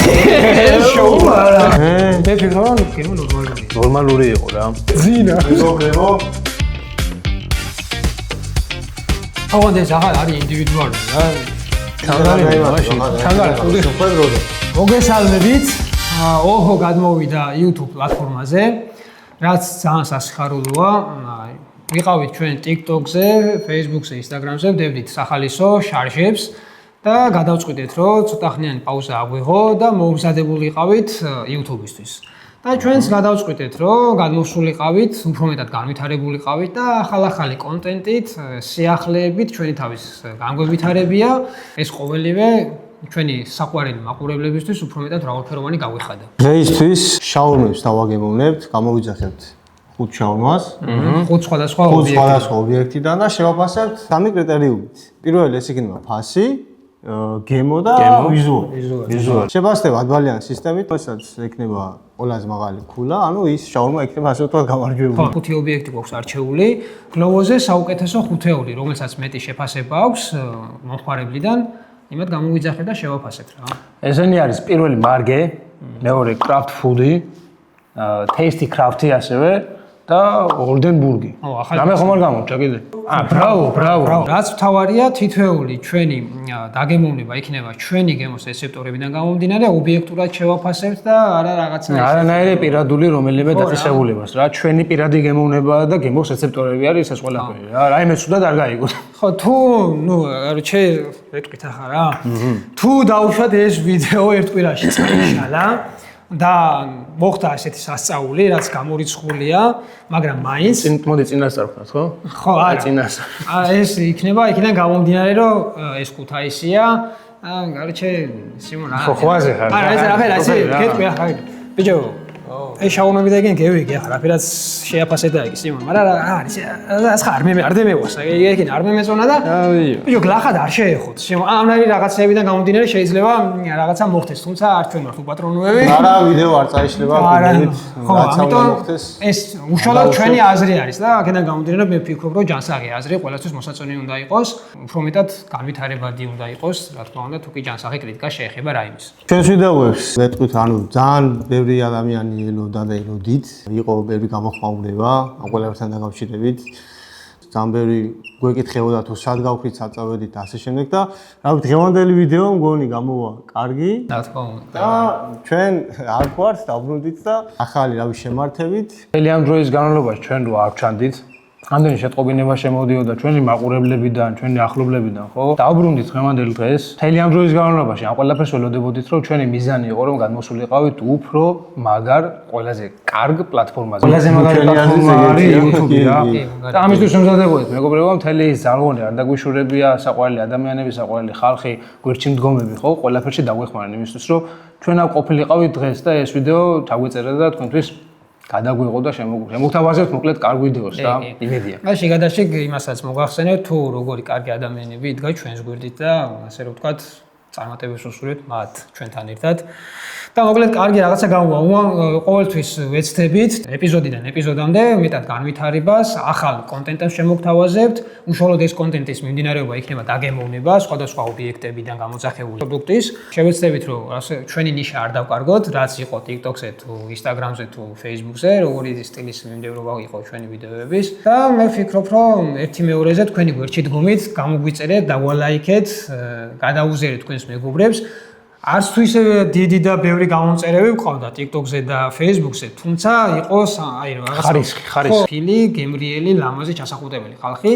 შოუ არა. მე ფიქრობ, გემო ნორმალურია. ნორმალური იყო რა. ზინა. მეგობრებო. ოღონდ ეს აღარ არის ინდივიდუალური რა. მოგესალმებით. ოჰო გადმოვიდა YouTube პლატფორმაზე, რაც ძალიან სასიხარულოა. ვიყავით ჩვენ TikTok-ზე, Facebook-ზე, Instagram-ზე, ვდებდით სახალისო შარჟებს და გადავწყვიტეთ, რომ ცოტა ხნიანი პაუზა აგვიღო და მოუმზადებული იყავით YouTube-ისთვის. და ჩვენც გადავწყვიტეთ, რომ გადმოსულიყავით, უფრო მეტად განვითარებულიყავით და ახალ-ახალი კონტენტით, სიახლეებით ჩვენი თავის განგვევითარებია. ეს ყოველივე ჩვენი საყვარელი მაყურებლებისთვის უფრო მეტად მრავალფეროვანი გაგვიხადა. დღეისთვის შაურმებს დავაგემოვნებთ, გამოვიძახებთ 5 შაურმას. 5 სხვადასხვა ობიექტიდან და შევაფასებთ 3 კრიტერიუმით. პირველი ეს იქნება ფასი, გემო და ვიზუალი. შევასწრებთ ბალიანი სისტემით, რასაც ექნება ყველაზე მაღალი ქულა, ანუ ის შაურმა ექნება ასე ვთქვათ გამარჯვებული. 5 ობიექტი გვაქვს არჩეული. გლოვოზე საუკეთესო 5-ეული, რომელსაც მეტი შეფასება აქვს მომხმარებლიდან, იმათ გამოვიძახეთ და შევაფასეთ რა. ესენი არის პირველი მარგე, მეორე craft food-ი, tasty craft-ი ასევე და Oldenburg-ი. რამე ხომ არ გამოჩა კიდე? ბრავო. რაც მთავარია, თითოეული ჩვენი დაგემოვნება იქნება ჩვენი გემოს რეცეპტორებიდან გამომდინარე, ობიექტურად შევაფასებთ და არა რაღაცა ის. არანაირი პირადული რომელიმე დაწესებულებას რა, ჩვენი პირადი გემოვნება და გემოს რეცეპტორები არის ეს ყველაფერი რა. რაიმე ცუდად არ გაიგოთ. ხო, თუ, რჩე ეტყვით ახლა რა. თუ დაუშვათ ეს ვიდეო ერთ კვირაში წაიშალა და მოხდა ასეთი სასწაული, რაც გამორიცხულია, მაგრამ მაინც მოდი წინასწარ ვქნათ, ხო? ხო, არა. წინასწარ. ეს იქნება იქიდან გამომდინარე, რომ ეს ქუთაისია, გარჩე სიმონ რა. ხო, ხვაზე ხარ. არა, ეს რაფერა, ეს გეტყვი ახლა. ბიჭო, ეს შაურმები და ეგენ გევიგე ახლა, რაფერაც შეაფასე და იგი სიმონ, მაგრამ არის, ეს ხარ არ მევას, ეგენ არ მემეწონა და ბიჭო, გლახად არ შეეხოთ. სიმონ, ამნაირი რაღაცებიდან გამომდინარე შეიძლება რაღაცა მოხდეს, თუმცა არ ჩვენ ვართ უპატრონოები. არა, ვიდეო არ წაიშლება, ვიდეოით რაცა უნდა მოხდეს. ეს უშუალოდ ჩვენი აზრი არის და აქედან გამომდინარე მე ვფიქრობ, რომ ჯანსაღი აზრი ყველასთვის მოსაწონი უნდა იყოს, უფრო მეტად განვითარებადი უნდა იყოს, რა თქმა უნდა, თუ კი ჯანსაღი კრიტიკა შეეხება რაიმეს. ჩვენს ვიდეოებს ვეტყვით, ანუ ძალიან ბევრი ადამიანი ელოდა და ელოდით, იყო ბევრი გამოხმაურება ამ ყველაფერთან დაკავშირებით. ძალიან ბევრი გვეკითხებოდა თუ სად გავხდით, სად წავედით და ასე შემდეგ და რა ვიცი, დღევანდელი ვიდეო მგონი გამოვა კარგი. რა თქმა უნდა. და ჩვენ არ გვართ დაბრუნდით და ახალი რავი შემართებით. მთელი ამ დროის განმავლობაში ჩვენ რო არ ჩანდით, ამდენი შეტყობინება შემოდიოდა ჩვენი მაყურებლებიდან, ჩვენი ახლობლებიდან, ხო? დაუბრუნდით დღევანდელ დღეს. მთელი ამ დროის განმავლობაში ამ ყველაფერს ველოდებოდით, რომ ჩვენი მიზანი იყო, რომ გადმოსულიყავით უფრო მაგარ, ყველაზე კარგ პლატფორმაზე. ყველაზე მაგარი პლატფორმა არის YouTube-ი რა. და ამისთვის ვემზადებოდით, მეგობრებო, მთელი ის ზარღონი არ დაგვიშურებია, საყვარელი ადამიანები, საყვარელი ხალხი, გვერდში მდგომები, ხო? ყველაფერში დაგვეხმარენ იმისთვის, რომ ჩვენ აქ ყოფილიყავით დღეს და ეს ვიდეო დაგვეწერა და თქვენთვის გადაგვიღო და შემოგთავაზებთ მოკლედ კარგ ვიდეოს და იმედია. მაშინ გადაშიგ იმასაც მოგახსენებთ თუ როგორი კარგი ადამიანები იდგა ჩვენს გვერდით და ასე რომ ვთქვათ წარმატებებს უსურვებთ მათ ჩვენთან ერთად. და მოკლედ კარგი რაღაცა გამოვა. ყოველთვის ვეცდებით ეპიზოდიდან ეპიზოდამდე მეტად განვითარებას, ახალ კონტენტებს შემოგთავაზებთ. უშუალოდ ეს კონტენტის მიმდინარეობა იქნება დაგემოვნება სხვადასხვა ობიექტებიდან გამოძახებული პროდუქტის. შევეცდებით რომ ჩვენი ნიშა არ დავკარგოთ, რაც იყო TikTok-ზე თუ Instagram-ზე თუ Facebook-ზე, როგორი სტილის მიმდევრობა იყო ჩვენი ვიდეოების. და მე ვფიქრობ, რომ ერთი მეორეზე თქვენი გვერდში დგომით, გამოგვიწერეთ, დავალაიქეთ, გადაუზიარეთ თქვენს მეგობრებს. არც თუ ისე დიდი და ბევრი გამომწერები ვყავდა TikTok-ზე და Facebook-ზე, თუმცა იყოს აი რაღაც ხარისხი, გემრიელი, ლამაზი, ჩასახუტებელი ხალხი.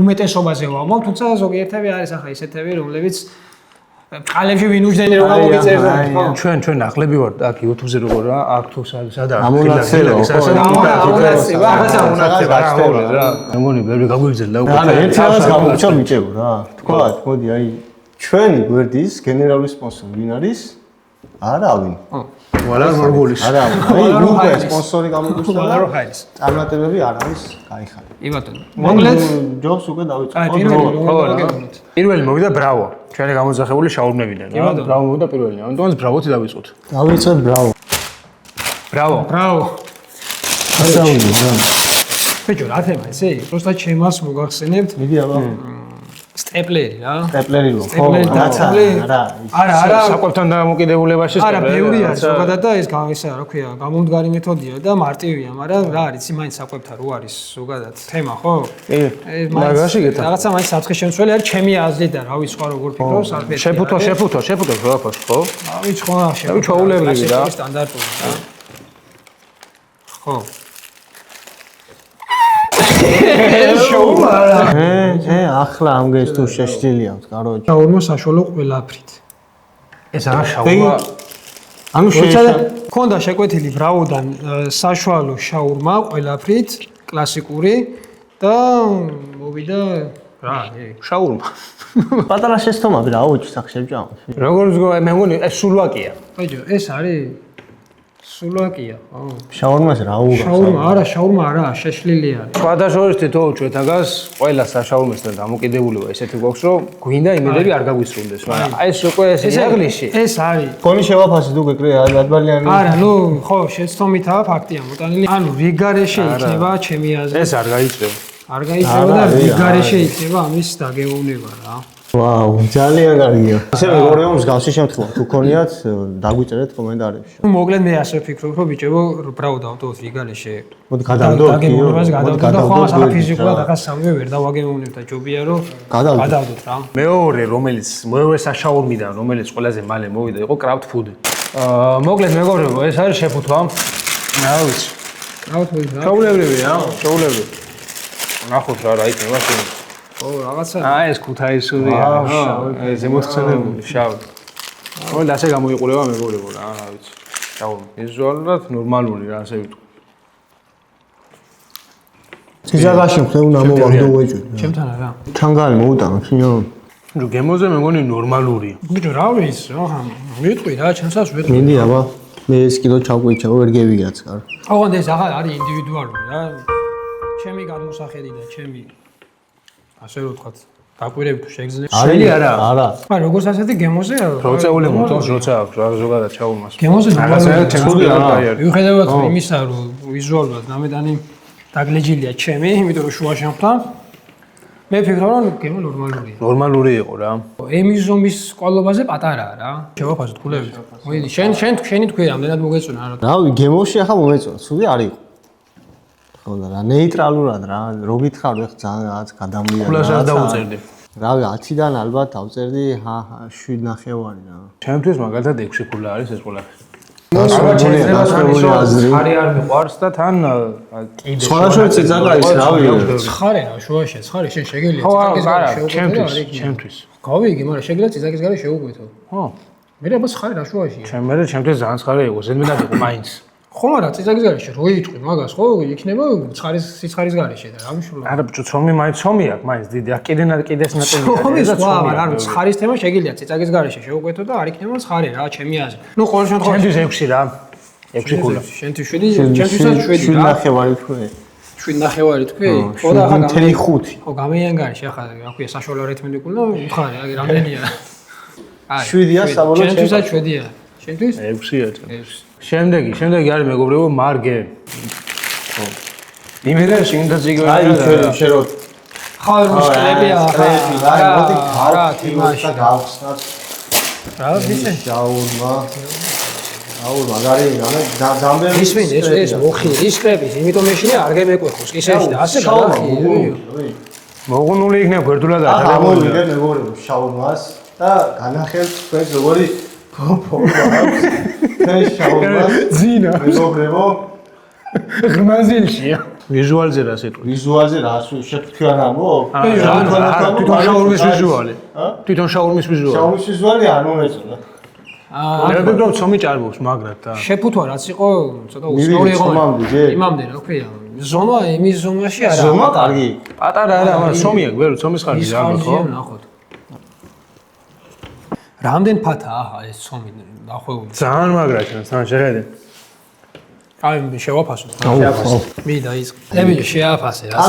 უმეტესობაზე ვამბობ, თუმცა ზოგიერთები არის ახლა ისეთები, რომლებიც ყალებში ვინუჯდნენ რომ გამოგიწერდა. ჩვენ ახლები ვართ აქ YouTube-ზე როგორ რა, აქ თუ სადა ამონაცება. რა. მეგონი ბევრი გაგვიგზელდა უკვე. რა, ერთი რაღაც გამოჩა მიჭევ რა. თქვათ, მოდი აი ჩვენი გვერდის გენერალური სპონსორი ვინ არის? არავინ. ვალა როგოლის. არა, აი გუგა სპონსორი გამოგვიჩნდა. ვალა როჰაის. წარმატებები არ არის გაიხარე. კი ბატონო. მოკლედ ჯობს უკვე დავიწყო. პირველი მოვიდა ბრავო. ჩვენი გამოძახებული შაურმებიდან რა. ბრავო მოვიდა პირველი. ამიტომაც ბრავოთი დავიწყოთ. დავიწყეთ ბრავო. ბრავო. ასაული რა. ბიჭო, რა თემა ესე? პროსტა ჩემას მოგახსენებთ. მიდი აბა. სტეპლერი რა. სტეპლერი ხო? სტეპლერი და რაცა არა. არა. საკვებთან დამოკიდებულებაში არა, ბევრი არის ზოგადად და ეს ესა რა ქვია, გამომდგარი მეთოდია და მარტივია, მაგრამ რა არის, მაინც საკვებთან რო არის ზოგადად თემა, ხო? კი. მაგაში გეთა. რაღაცა მაინც საფრთხის შემცველი არის ჩემი აზრით და რა ვიცი სხვა როგორ ფიქრობს, არ ფიქრობ. შეფუთო ყველაფერს, ხო? რა ვიცი ხო, შეფუთო. ჩვეულებრივი რა. სტანდარტული რა. ხო. ახლა ამგეს თუ შეშლილი აქვს, კაროჩი. შაურმა საშუალო ყველაფრით. ეს არა შაურმა. ანუ ქონდა შეკვეთილი ბრაუდან საშუალო შაურმა ყველაფრით, კლასიკური და მოვიდა რა, შაურმა. პატარა შეცდომები რა უჩი სახშებჭა. როგორც მე მგონი ეს სულვაკია. ბიჭო, ეს არის სულვაკია, ხო? შაურმას რა უღა. შაურმა არა, შეშლილი არის. სხვადასხვა თითო ჩვენთაგას ყველა საშაურმასთან დამოკიდებულება ესეთი გვაქვს, რომ გვინდა იმედები არ გაგვისრულდეს, მაგრამ აი ეს უკვე ეს იაღლიში. ეს არის. კონი შევაფასე თუ გეკრე ადბალიანი. არა, ნუ ხო, შეცდომითაა ფაქტია მოტანილი. ანუ რიგარეში იქნება ჩემი აზრით. ეს არ გაიწევ. არ გაიწევა და რიგარეში იქნება ამის დაგეოვნება რა. ვაუ, ძალიან კარგია. ესე მეგობრებო, მსგავსი შემთხვევა თუ გქონიათ, დაგვიწერეთ კომენტარებში. მოკლედ მე ასე ვფიქრობ, რომ ბიჭებო, ბრაუ დავდოთ რიგარეში. მოდი გადავდოთ. დაგეოვნებას გადავდოთ და ხო ახლა ფიზიკურად ახლა სამივე ვერ დავაგეოვნებთ და ჯობია რომ გადავდოთ რა. მეორე რომელიც მეორე საშაურმიდან რომელიც ყველაზე მალე მოვიდა იყო კრავთ ფუდი. მოკლედ მეგობრებო, ეს არის შეფუთვა. რა ვიცი. კრავთ ფუდი რა. ჩაულებრივი რა, ჩაულებრივი. ნახოთ რა იქნება შენ. ო, რაღაცა. ეს ქუთაისურია. ეს ზემოთხსენებული შავი. მოდი ასე გამოიყურება მეგობრებო რა ვიცი. შაურმა. ვიზუალურად ნორმალური რა ასე ვიტყვი. ციზაგაში მხეუ ნამოვაგდო უეჭვი. ჩემთან არა. ჩანგალი მოუტანა ხინო. ნუ გემოზე მე მგონი ნორმალურია. ბიჭო, რა ვიცი, რა ვიტყვი რა, ჩემსაც ვიტყვი. მინდი აბა მე ეს კილო ჩავკვიჩავ ვერ გევიგაც კარ. ოღონდ ეს ახლა არის ინდივიდუალური რა. ჩემი გადმოსახედი და ჩემი ასე რომ ვთქვათ, დაკვირები თუ შეგძლებს. შენი არა. არა. მაგრამ როგორც ასეთი გემოზე პროცეული მოტონს როცა აქვს რა ზოგადად ჩაურმას. გემოზე ნორმალურია. ჩემსული არა. მიუხედავად იმისა, რომ ვიზუალურად ნამედანი დაგლეჯილია ჩემი, იმიტომ რომ შუაში ამხთა. მე ვფიქრობ, რომ გემო ნორმალურია. ნორმალური იყო რა. ემის ზომის კვალობაზე პატარაა რა. შევაფასოთ გულებით. მოიდი, შენი თქვი რამდენად მოგეწონა რა. რავი, გემოში ახლა მომეწონა, სული არ იყო. ხო და რა ნეიტრალურად რა, რო გითხარ, ეხ ძალიან რაღაც გადამლია. ფულასაც დაუწერდი. რავი, 10-დან ალბათ დავწერდი 7.5 რა. ჩემთვის მაგალითად 6 ფულა არის ეს ყველაფერი. დასრულებული აზრი. ხარი არ მიყვარს და თან კიდე სხვადასხვა წიწაკა ის რავი. ცხარე რა, შუაში ცხარე, შენ შეგელია ხო, წიწაკის არა, გარე ჩემთვის. გავიგი, მაგრამ შეგელია წიწაკის გარე შეუკვეთო. ხო. მე რა ცხარე რა შუაშია. ჩემთვის ძალიან ცხარე იყო, ზედმეტად იყო მაინც. ხო, მაგრამ წიწაკის გარეშე რო იტყვი მაგას, ხო, იქნება სიცხარის გარეშე და რა მიშულა. არა, ბჭო, ცომი მაინც ცომი აქვს, მაინც დიდი. აქ კიდეს ნატელი ცომი სხვა, მაგრამ ცხარის თემა შეგელია წიწაკის გარეშე შეუკვეთო და არ იქნება ცხარე რა, ჩემი აზრი. ნუ ყოველ შემთხვევაში ჩემთვის 6 რა. 6 ფულა. შენთვის 7, ჩემთვისაც 7 რა. 7.5 თქვი. 7.5 თქვი? ხო და ახლა 7.5. ხო, გამეიან გარეშე ახლა რა ქვია, საშუალო არითმეტიკული და უთხარი, აი რამდენია. აი 7-ია საბოლოო ჩემთვისაც 7-ია. შენთვის? 6-ია. შემდეგი არის მეგობრებო მარგე. ხო. იმედა შინდაც იგივე აი შენ რო ხო რუსკლებია აი მოდი რა თიმაში გავხსნათ რა ვიცი შაურმა მაგარი ძალიან ისმენ ეს მოხი რისკების იმიტომ მეშინია არ გემეკვეხოს კისერში და ასე გადახი მოგონული იქნება გვერდულად და გამოვიგე მეგობრებო შაურმას და განახელთ თქვენ როგორი ფორმა აქვს ეს შაურმა ძინა მეგობრებო ღმაზილშია ვიზუალზე რა სიტყვი ვიზუალზე რა შეთქვიან ამბო თვითონ შაურმის ვიზუალი თვითონ შაურმის ვიზუალი შაურმის ვიზუალი არ მომეწონა მე ვფიქრობ ცომი ჭარბობს მაგრად და შეფუთვა რაც იყო ცოტა უცნაური იყო იმამდე რა ქვია ზომა იმის ზომაში არა ზომა კარგი პატარა არა მაგრამ ცომი აქვს ვერ ცომის ხარჯი რა ხო ნახოთ რამდენ ფათაა ახლა ეს ცომი დახვეული ძალიან მაგრა ჩვენ თან შეხედე აი შევაფასოთ მინდა ის ებიჯი შეაფასე რა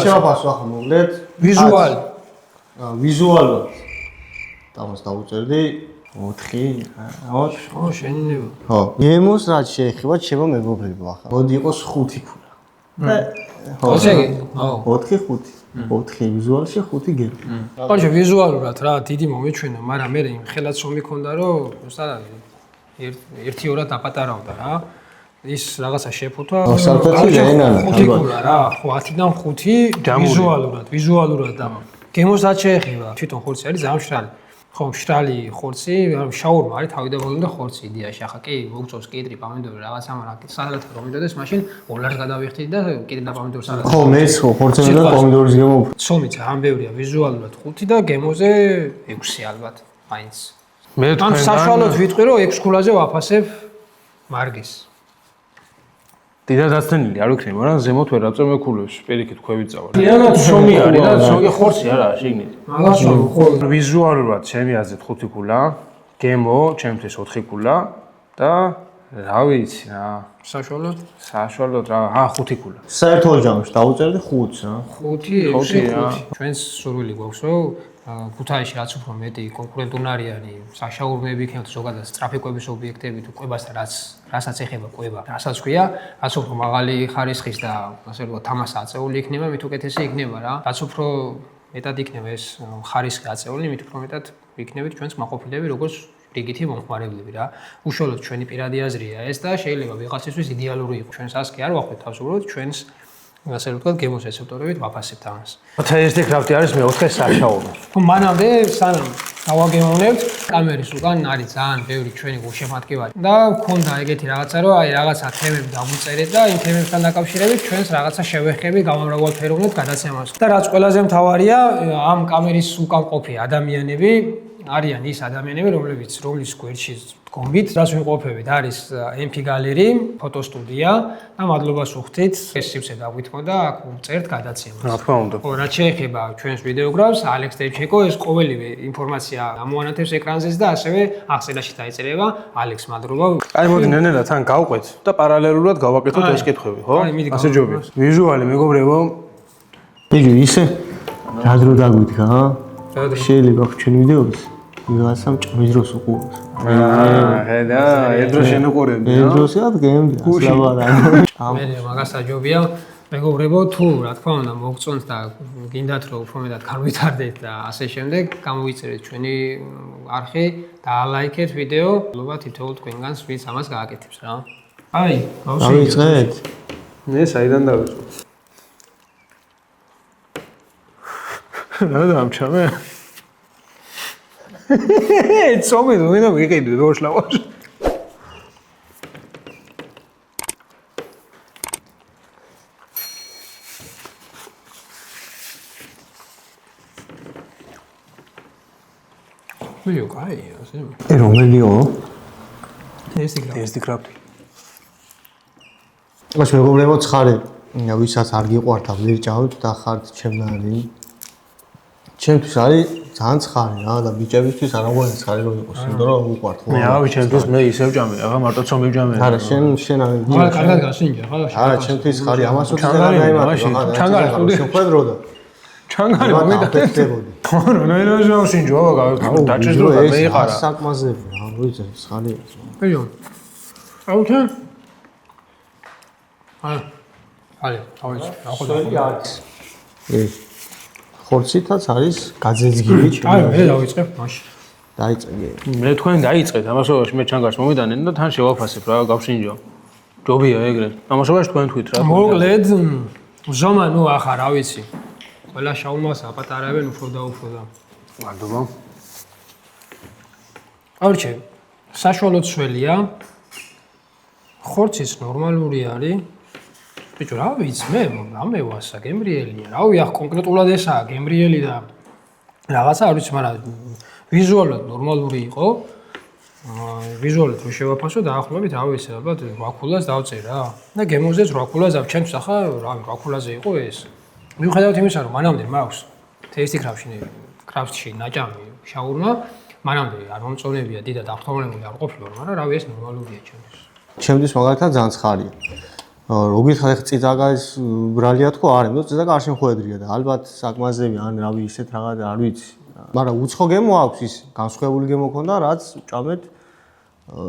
შევაფასო ახლა მოგლეთ ვიზუალი ვიზუალურად თავს დავუწერდი 4 ხო შენება ხო გემოს რაც შეეხება ჩემო მეგობრებო ახლა მოდი იყოს 5 ფულა ხო შეგი? ხო. 4 ვიზუალში 5 გემი. ხანჯე ვიზუალურად რა დიდი მომეჩვენა, მაგრამ მე იმ ხელაც რომ მიქონდა რომ უბრალოდ 1-2 დაპატარავდა რა. ის რაღაცა შეფუთვა. სალფეთი ენანა. 5 გულა რა, ხო 10-დან 5 ვიზუალურად და გემოსაც შეეხება. თვითონ ხორცი არის ძალიან მშრალი. ხო, მშრალი ხორცი, შაურმა არის თავიდანვე ხორცი იდეაში. ახლა კი მოგწევს კიდრი, პომიდორი რაღაცა, მაგრამ სალატი რომ მიდოდეს, მაშინ ორლარს გადავიხდით და კიდრი და პომიდორი სალატი. ხო, მეც ხორცები და პომიდორის გემო. ცომიც ძალიან ბევრია ვიზუალურად 5 და გემოზე 6 ალბათ, მაინც. მე ან საშუალოდ ვიტყვი რომ 6 ქულაზე ვაფასებ მარგის. დიდად აცდენილი არ ვიქნება, მაგრამ ზემოთ ვერ აწარმოებულებს, პირიქით ქვევით წავა. დიანაც შომი არის და შომი ხორცი არა, შიგნით. მაგას ხო ვიზუალურად ჩემი აზრით 5 ქულა, გემო ჩემთვის 4 ქულა და რა ვიცი რა, საშუალოდ რა, 5 ქულა. საერთო ჯამში დავუწერდი 5-ს რა. 5. ჩვენს სურვილი გვაქვს რომ ქუთაისში რაც უფრო მეტი კონკურენტუნარიანი საშაურმეები იქნებოდა ზოგადად ტრაფიკების ობიექტები თუ კვებასთან რასაც ეხება კვება, რასაც ქვია, რაც უფრო მაღალი ხარისხის და ასე ვთქვათ თამასა აწეული იქნება, მით უკეთესი იქნება რა. რაც უფრო მეტად იქნება ეს ხარისხი აწეული, მით უფრო მეტად იქნებით ჩვენს მაყოფილები როგორც რიგითი მომხმარებლები რა. უშუალოდ ჩვენი პირადი აზრია ეს და შეიძლება ვიღაცისთვის იდეალური იყოს. ჩვენს ასკი არ ვახვდეთ თავს უბრალოდ ჩვენს ასე ვთქვათ გემოს რეცეპტორებით ვაფასებთ ამას. მოთა ერთი კრაფტი არის მე-4 საშაურო. თუ მანამდე სანამ გავაგემოვნებთ, კამერის უკან არის ძალიან ბევრი ჩვენი გულშემატკივარი და მქონდა ეგეთი რაღაცა, რომ აი რაღაცა თემები დავუწერეთ და იმ თემებთან დაკავშირებით ჩვენს რაღაცა შევეხები გამომრაგვალფეროვნეთ გადაცემას. და რაც ყველაზე მთავარია, ამ კამერის უკან ყოფი ადამიანები არიან ის ადამიანები, რომლის გვერდში დგომით, რაც ვიმყოფებით, არის MP გალერი, ფოტოსტუდია და მადლობას ვუხდით ეს სივრცე დაგვითმო და აქ წერთ გადაცემას. რა თქმა უნდა. ხო, რაც შეეხება ჩვენს ვიდეოგრაფს, ალექს დევჩეკო ეს ყოველივე ინფორმაცია ამოანათებს ეკრანზეც და ასევე აღწერაში დაიწერება. ალექს მადლობა. აი მოდი ნენელა თან გავყვეთ და პარალელურად გავაკეთოთ ეს კითხვები, ხო? ასე ჯობია. ვიზუალი მეგობრებო, იგი ისე რა დრო დაგვითქა? შეიძლება ჩვენი ვიდეოების ვიღაცამ ჭმის დროს უყუროს. ხედა, ედრო შენ უყურებდი, რა? ედროსი ადგემდი, ასლაბარა. მე მაგას აჯობია. მეგობრებო, თუ რა თქმა უნდა მოგწონთ და გინდათ რომ უფრო მეტად განვითარდეთ და ასე შემდეგ, გამოვიწერეთ ჩვენი არხი და ლაიქეთ ვიდეო. მადლობა თითოეულ თქვენგანს, ვინც ამას გააკეთებს რა. აი, დავიწყეთ. მე საიდან დავიწყო? რა დამჩამე? ცომი ვინა ვიყიდე დოშლავაში. ვიო კაი, ასე. რომელიო? ტესტი კრაფტი. მას მეგობრებო ცხარე, ვისაც არ გიყვართ, ვერ ჭამთ და ხართ ჩემნარი. ჩემთვის არის ძალიან ცხარი რა და ბიჭებისთვის არ ამგვარი ცხარი რომ იყოს, იმიტომ რომ უყვართ ხო? მე ავი ჩემთვის მე ისევ ჭამე, აღა მარტო ცომი ვჭამე. არა, შენ არ მაგრამ კარგად გასინჯა, ხო? არა, ჩემთვის ცხარი, ამას უცხო ჩანგარი ჩანგარი შეხვედრო და ჩანგარი მომიტანებოდი. ხო, რა შინჯო, აბა დაჭერს დრო და მე იყარა. საკმაზები რა, ვიცი, ცხარი. ბიო. აუჩან? აი, არის. ხორცითაც არის გაძეძგილი ჩემი. აი, მე დავიწყებ მაშინ. დაიწყე. მე თქვენ დაიწყეთ, ამასობაში მე ჩანგარს მომიტანენ და თან შევაფასებ რა, გავშინჯო. ჯობია ეგრე. ამასობაში თქვენ თქვით რა. მოკლედ, ზომა ნუ ახლა რა ვიცი. ყველა შაუმას აპატარებენ უფრო და უფრო და. მადლობა. აურჩე, საშუალოდ სველია. ხორცის ნორმალური არის. ბიჭო, რა ვიცი, მე რამე ვასა, გემრიელია. რავი, ახ კონკრეტულად ესაა, გემრიელი და რაღაცა არ ვიცი, მაგრამ ვიზუალურად ნორმალური იყო. ვიზუალურად რო შევაფასო დაახლოებით, რა ვიცი, ალბათ 8 ქულას დავწერ რა. და გემოზეც 8 ქულას დავჩენს, ახლა რავი, 8 ქულაზე იყო ეს. მიუხედავად იმისა, რომ მანამდე მაქვს ტესტი კრაფტში ნაჭამი შაურმა, მანამდე არ მომწონებია დიდად აღთქმული არ ყოფილა, მაგრამ რავი, ეს ნორმალურია ჩემთვის. ჩემთვის მაგალითად ძალიან ცხარია. როგი ხალხი წიწაკას ბრალია თქო არ იმდო წიწაკა არ შემხვედრია და ალბათ საკმაზები ან რავი ისეთ რაღაც არ ვიცი. მაგრამ უცხო გემო აქვს ის განსხვავებული გემო ქონდა რაც ჭამეთ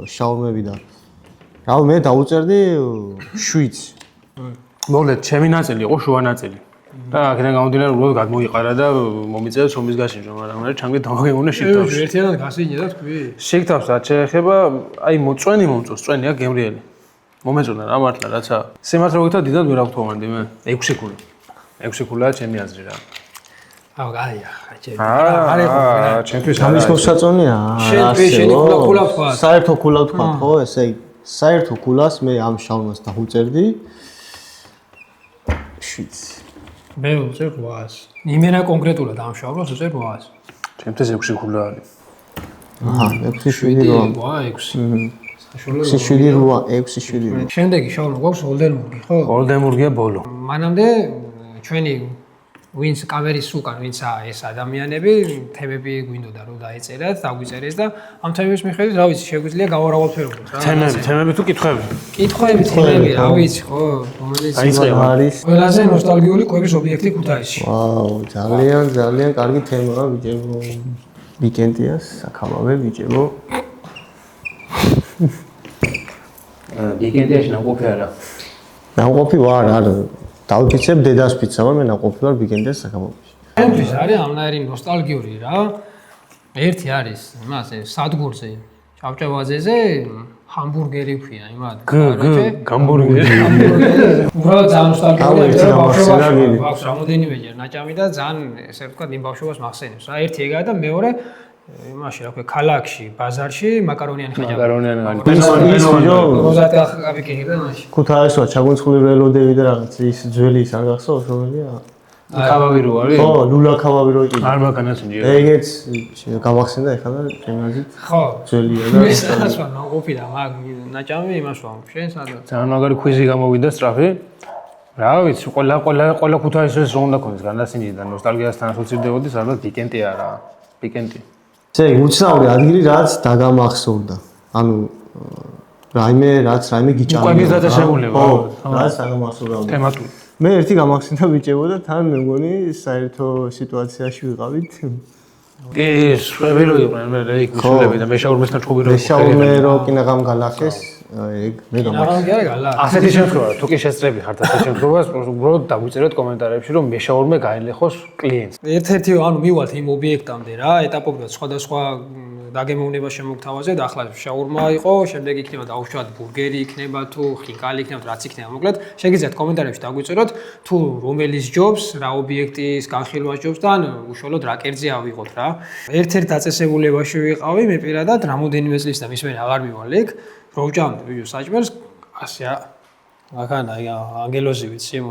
შაურმები და რავი მე დავუწერდი 7. მოკლედ, ჩემი ნაწილი იყო შუა ნაწილი. და აქედან გამომდინარე, უბრალოდ გადმოიყარა და მომიწევს ომის გაშინჯვა, მაგრამ მე ჩანგე დამაგებუნა შიგთავში. ერთიანად გასინჯა და თქვი. შიგთავს რაც შეეხება, აი მოწვენი მომწოს, წვენი აქ გემრიელი. მომეწონა რა მართლა რაცა. სიმართლე მოგითა დიდად ვერ ავთხოვანდი მე. 6 ქული. 6 ქულაა ჩემი აზრი რა. აუ, გაია, ხაჭები. ჩემთვის ამის მოსაწონია. შენი ქულა თქვა. საერთო ქულა თქვა, ხო? ესე იგი, საერთო ქულას მე ამ შავნას დავუწერდი 7. მე უწერ 800. იმენა კონკრეტულად ამ შავნას უწერ 800. ჩემთვის 6 ქულა არის. აჰა, 6-7. 6. 6-7. შემდეგი შავნო გვაქვს ოლდენბურგი, ხო? ოლდენბურგია ბოლო. მანამდე ჩვენი ვინც კამერის უკან ვინცაა ეს ადამიანები, თემები გვინდოდა რომ დაეწერათ, დაგვიწერეს და ამ თემების მიხედვით, რა ვიცი, შეგვიძლია გავარავალფეროთ რა. თემები თუ კითხვები? კითხვები, თემები, რა ვიცი, ხო? რომელიც არის ყველაზე ნოსტალგიური კვების ობიექტი ქუთაისში. ვაუ, ძალიან კარგი თემაა, ბიჭებო. ვიკენდია, საქამავე, ბიჭებო. ვიკენდიაში ნაყოფი არა. ნაყოფი ვარ, არა. დავფიცებ დედას ფიცა, მაგრამ მე ნაყოფი ვარ ვიკენდიას საქამავეში. ჩემთვის არის ამნაირი ნოსტალგიური რა. ერთი არის, იმას სადგურზე, ჭავჭავაძეზე ჰამბურგერი ქვია, იმად. გამბურგერი. უბრალოდ ძალიან ნოსტალგიურია, ბავშვობაში აქვს რამოდენიმეჯერ ნაჭამი და ძალიან ესე ვთქვათ, იმ ბავშვობას მახსენებს. რა ერთი ეგაა და მეორე იმაში რა ქვია, ქალაქში, ბაზარში მაკარონიანი ხაჭაპური. მაკარონიანი როზატა აბიკინი და მაშინ. ქუთაისვა ჩაგუნცხული ველოდები და რაღაც ის ძველი ის არ გახსოვს რომელია? ხავავი რო არის? ხო, ლულა ხავავი რო იყო. არ მაგანაცინჯი. ეგეც გამახსენდა ეხლა და ჩემაზით. ხო. ძველია და ეს ასვა ნაყოფი და მაგ ნაჭამი იმას ვამ. შენ სადაც? ძალიან მაგარი კვიზი გამოვიდა სწრაფი. რა ვიცი, ყველა ქუთაისის რომ უნდა ქონდეს განასინჯი და ნოსტალგიასთან ასოცირდებოდი, სადაც ვიკენდი არა. ვიკენდი. ესე იგი, უცნაური ადგილი რაც დაგამახსოვრდა. ანუ რაიმე გიჭამდა. კვების დაწესებულება. ხო, რაც დაგამახსოვრდა. თემატური. მე ერთი გამახსენდა ბიჭებო და თან მე მგონი საერთო სიტუაციაში ვიყავით. ეს შვები რო იყვნენ მე იქ მიშულები და მეშაურმესთან ჩხუბი რო მეშაურმე რო კინაღამ გალახეს, ეგ მე ნაღამი არა გალა. ასეთი შემთხვევა, თუ კი შესწრები ხართ ასეთ შემთხვევას, უბრალოდ დაგვიწეროთ კომენტარებში, რომ მეშაურმე გაელეხოს კლიენტს. ერთ-ერთი ანუ მივალთ იმ ობიექტამდე რა, ეტაპობრივად სხვადასხვა დაგემოვნება შემოგთავაზე და ახლა შაურმა იყო, შემდეგ იქნება დაუშვათ ბურგერი იქნება თუ ხინკალი იქნება, რაც იქნება. მოკლედ, შეგიძლიათ კომენტარებში დაგვიწეროთ, თუ რომელიც ჯობს, რა ობიექტის განხილვას ჯობს და ან უშუალოდ რა კერძზე ავიღოთ რა. ერთ-ერთ დაწესებულებაში ვიყავი მე პირადად, რამოდენიმე წლის და მის მერე აღარ მივალ იქ, რო ვჭამდი ვიდეო საჭმელს, ასე აქან აი ანგელოზი ვიცი,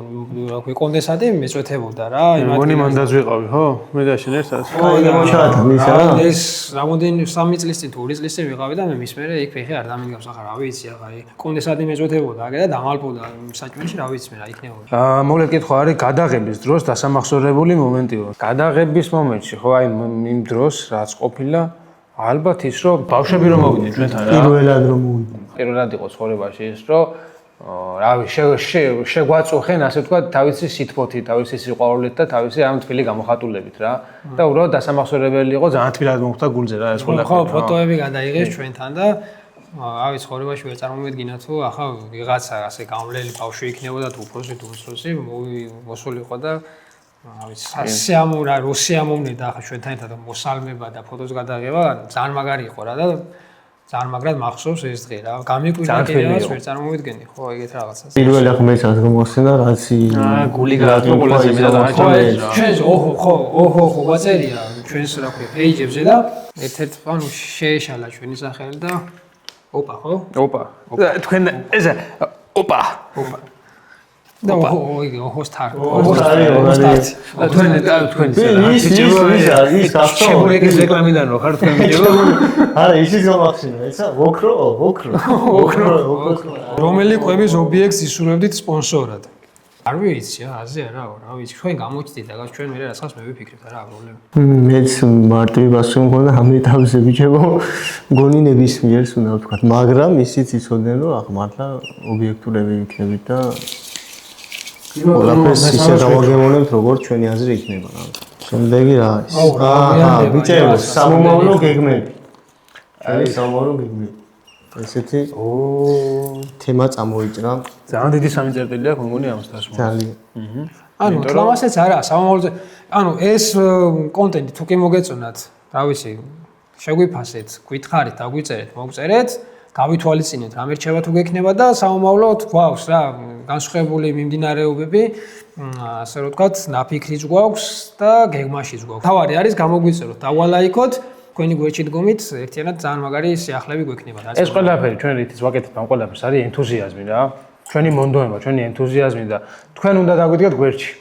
რა ქვია, კონდენსატი მეწვეთებოდა რა, იმათ. მგონი მანდაც ვიყავი, ხო? მე და შენ ერთად. ხო, მოჩვენა მისა. ეს რამოდენიმე 3 წლის წინ თუ 2 წლის წინ ვიყავი და მე მის მერე იქ ფეხი არ დამიგავს, ახლა რა ვიცი, ახლა კონდენსატი მეწვეთებოდა, აგე და დამალბოდა საჭმელში, რა ვიცი მე რა იქნებოდა. მოკლედ კითხვა არის გადაღების დროს დასამახსოვრებელი მომენტიო. გადაღების მომენტში, ხო, აი იმ დროს რაც ყოფილა, ალბათ ის რომ ბავშვები რომ მოვიდნენ ჩვენთან რა. პირველად რომ მოვიდნენ. პირველად იყო ცხოვრებაში ის რომ რავი შეგვაწუხენ ასე ვთქვათ თავისი სითბოთი, თავისი სიყვარულით და თავისი ამ თბილი გამოხატულებით რა. და უბრალოდ დასამახსოვრებელი იყო ძალიან თბილად მომხდა გულზე რა ეს ყველაფერი. ხო, ფოტოები გადაიღეს ჩვენთან და რავი ცხოვრებაში ვერ წარმოვიდგინა თუ ახლა ვიღაცა ასე გამვლელი ბავშვი იქნებოდა თუ უფროსი თუ უმცროსი მოსულიყო და რავი სასიამოვნო როსიამოვნე და ახლა ჩვენთან ერთად მოსალმება და ფოტოს გადაღება ძალიან მაგარი იყო რა და ძალიან მაგრად მახსოვს ეს დღე რა. გამიკვირდა კიდევაც ვერ წარმოვიდგენი ხო ეგეთ რაღაცას. პირველი აღმეც არ გამოსცენა რაც გული გააკეთო ყველაზე მეტად აჭამეს რა. ჩვენს ოჰო ბაწერია ჩვენს რა ქვია პეიჯებზე და ერთ-ერთ ანუ შეეშალა ჩვენი სახელი და ოპა ხო? ოპა. თქვენ ეს ოპა. და ოჰოსტარ. თქვენ ის შემოეგეს რეკლამიდან რო ხარ თქვენ მიჯო. არა ისიც გამახსენა ესა ვოკრო. რომელი კვების ობიექტს ისურვებდით სპონსორად? არ ვიცი, აზე რა ვიცი, ჩვენ გამოჩდით და ჩვენ მე რასაც მე ვიფიქრეთ რა პრობლემა. მეც მარტივი პასუხი მქონდა ამ ეტაპზე ბიჭებო, მგონი ნებისმიერს უნდა ვთქვათ, მაგრამ ისიც იცოდნენ რომ ახ მართლა ობიექტურები იქნებით და ყველაფერს ისე დავაგემოვნებთ როგორც ჩვენი აზრი იქნება რა. შემდეგი რა არის? ბიჭებო, სამომავლო გეგმები. არის სამომავლო გეგმები. ესეთი თემა წამოიჭრა. ძალიან დიდი სამი წერტილი აქვს, მეგონი ამას დასმო. ძალიან. ანუ თლამასაც არა, სამომავლოზე. ანუ ეს კონტენტი თუ კი მოგეწონათ, რა ვიცი, შეგვიფასეთ, გითხარით, დაგვიწერეთ, მოგწერეთ, გავითვალისწინეთ, რა მერჩევა თუ გექნება და სამომავლოდ გვაქვს რა, განსხვავებული მიმდინარეობები, ასე რომ ვთქვათ, ნაფიქრიც გვაქვს და გეგმაშიც გვაქვს. თავარი არის გამოგვიწეროთ, დავალაიქოთ, თქვენი გვერდში დგომით ერთიანად ძალიან მაგარი სიახლეები გვექნება. ეს ყველაფერი ჩვენ რითიც ვაკეთებ ამ ყველაფერს არის ენთუზიაზმი რა. ჩვენი მონდოება, ჩვენი ენთუზიაზმი და თქვენ უნდა დაგვიდგეთ გვერდში.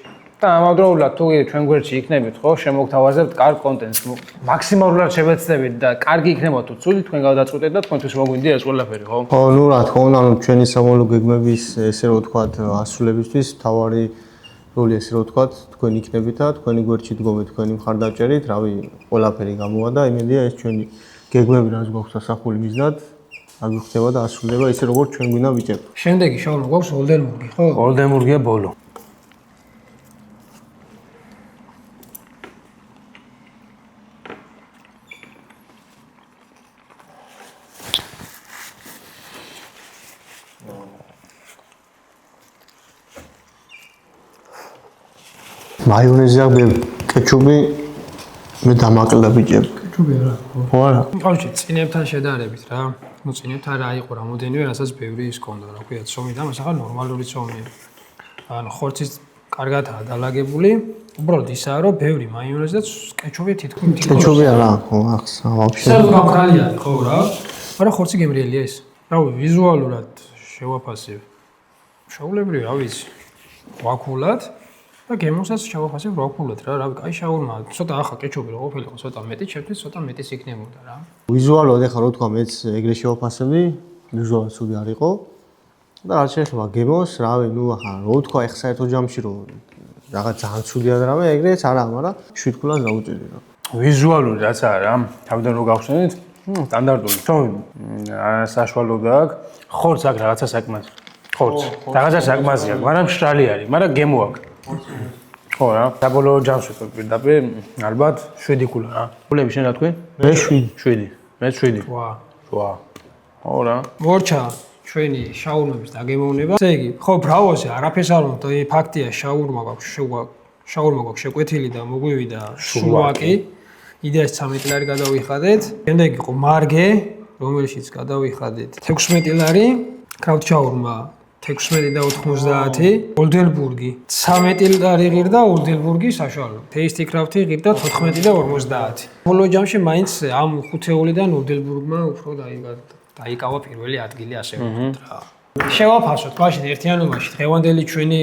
და ამავდროულად თუ ჩვენ გვერდში იქნებით, ხო, შემოგთავაზებთ კარგ კონტენტს, მაქსიმალურად შევეცდებით და კარგი იქნება თუ ცუდი, თქვენ გადაწყვეტეთ და თქვენთვის მოგვინდა ეს ყველაფერი, ხო? ხო, ნუ რა თქმა უნდა, ანუ ჩვენი სამომავლო გეგმების ესე რომ ვთქვათ, ასრულებისთვის თავარი როლი ესე რომ ვთქვათ, თქვენ იქნებით და თქვენი გვერდში დგომით, თქვენი მხარდაჭერით, რავი, ყველაფერი გამოვა და იმედია ეს ჩვენი გეგმები რაც გვაქვს ასახული მიზნად, აგიხდება და ასრულდება ისე როგორც ჩვენ გვინდა ვიჭერთ. შემდეგი შაურმა გვაქვს ოლდენბურგი, ხო? ოლდენბურგია ბოლო. მაიონეზი აქვს კეჩუპი მე დამაკლდა ბიჭები. კეჩუპი არა, ხო არა. ყავში წინებთან შედარებით რა. ნუ წინებთან რა იყო რამოდენივე, რასაც ბევრი ის კონდა, რა ქვია, ცომი და მას ახლა ნორმალური ცომია. ანუ ხორცის კარგადაა დალაგებული. უბრალოდ ისაა, რომ ბევრი მაიონეზი და კეჩუპი თითქმის კეჩუპი არა, ხო, ახს ვაფშე. საერთოდ გამყრალია, ხო რა. მაგრამ ხორცი გემრიელია ეს. რავი, ვიზუალურად შევაფასებ. შაულებრივი, რა ვიცი. ვაკულად და გემოსაც შევაფასებ ვაკულად რა, რავი, კაი შაურმა. ცოტა ახლა კეჩუპი რო ყოფილიყო, ცოტა მეტი, ჩემთვის ცოტა მეტის იქნებოდა რა. ვიზუალურად ეხლა რო თქვა მეც ეგრე შევაფასები, ვიზუალურად ცუდი არ იყო. და რაც შეეხება გემოს, რავი, ნუ ახლა რო თქვა ეხლა საერთო ჯამში რომ რაღაც ძალიან ცუდია და რამე, ეგრეც არა, მაგრამ 7 ქულას დაუჭირი რა. ვიზუალური რაც არა, თავიდან რო გავხსენით, სტანდარტული. თუმცა საშუალო და აქვს. ხორც აქვს რაღაცა საკმაო. ხორც. რაღაცა საკმაო აქვს, მაგრამ შრალი არის, მაგრამ გემო აქვს. ხო რა, საბოლოო ჯამში ვთქვი პირდაპირ, ალბათ 7 ქულა რა. ქულები შენ რა თქვი? მე 7. 7. მე 7. ვა. ვა. ხო რა. მორჩა ჩვენი შაურმების დაგემოვნება. ესე იგი, ხო, ბრავოზე არაფერს არ უნდა, ფაქტია, შაურმა გვაქვს შეკვეთილი და მოგვივიდა სუვაკი. იდეას 13 ლარი გადავიხადეთ. შემდეგ იყო მარგე, რომელშიც გადავიხადეთ 16 ლარი, კრავდ შაურმა 16 და 90, ოლდენბურგი 13 ლარი ღირდა, ოლდენბურგი საშუალო. ტეისტი კრავთი ღირდა 14 და 50. ბოლო ჯამში მაინც ამ 5-ეულიდან ოლდენბურგმა უფრო დაიკავა პირველი ადგილი ასე ვთქვათ რა. შევაფასოთ მაშინ ერთიანობაში დღევანდელი ჩვენი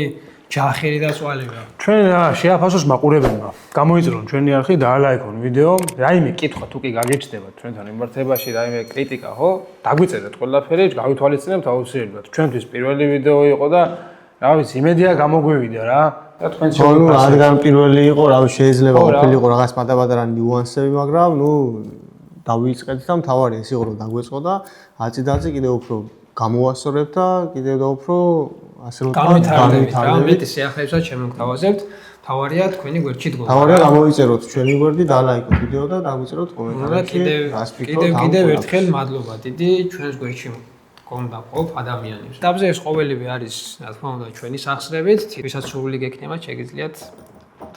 ჯახერი და წვალება. ჩვენ რა შეაფასოს მაყურებელმა. გამოიწრონ ჩვენი არხი, დაალაიქონ ვიდეო. რაიმე კითხვა თუ კი გაგეჩნდებათ ჩვენთან მიმართებაში, რაიმე კრიტიკა, ხო? დაგვიწერეთ ყველაფერი, გავითვალისწინებთ აუცილებლად. ჩვენთვის პირველი ვიდეო იყო და რა ვიცი, იმედია გამოგვივიდა რა. და თქვენ შევაფასეთ. ნუ რადგან პირველი იყო, რა ვიცი, შეიძლება ყოფილიყო რაღაც პატარ-პატარა ნიუანსები, მაგრამ ნუ დავიწყეთ და მთავარი ეს იყო რომ დაგვეწყო და აწიდაძე კიდევ უფრო გამოვასწორებთ და კიდევ და უფრო ასე რომ განვითარდებით რა, მეტი სიახლეებსაც შემოგთავაზებთ. თავარია თქვენი გვერდში დგომა. თავარია გამოიწეროთ ჩვენი გვერდი და ლაიქოთ ვიდეო და დაგვიწეროთ კომენტარებში. კიდევ ერთხელ მადლობა დიდი ჩვენს გვერდში გონდა ყოფ ადამიანებს. დაბზე ეს ყოველივე არის, რა თქმა უნდა, ჩვენი სახსრებით, ვისაც სრული გექნება, შეგიძლიათ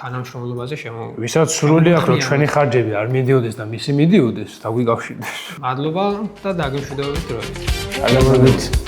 თანამშრომლობაზე შემოვიდეთ. ვისაც სრული აქვს, რომ ჩვენი ხარჯები არ მიდიოდეს და მისი მიდიოდეს, დაგვიკავშირდეს. მადლობა და დაგემშვიდობებით დროებით. აგებოდით.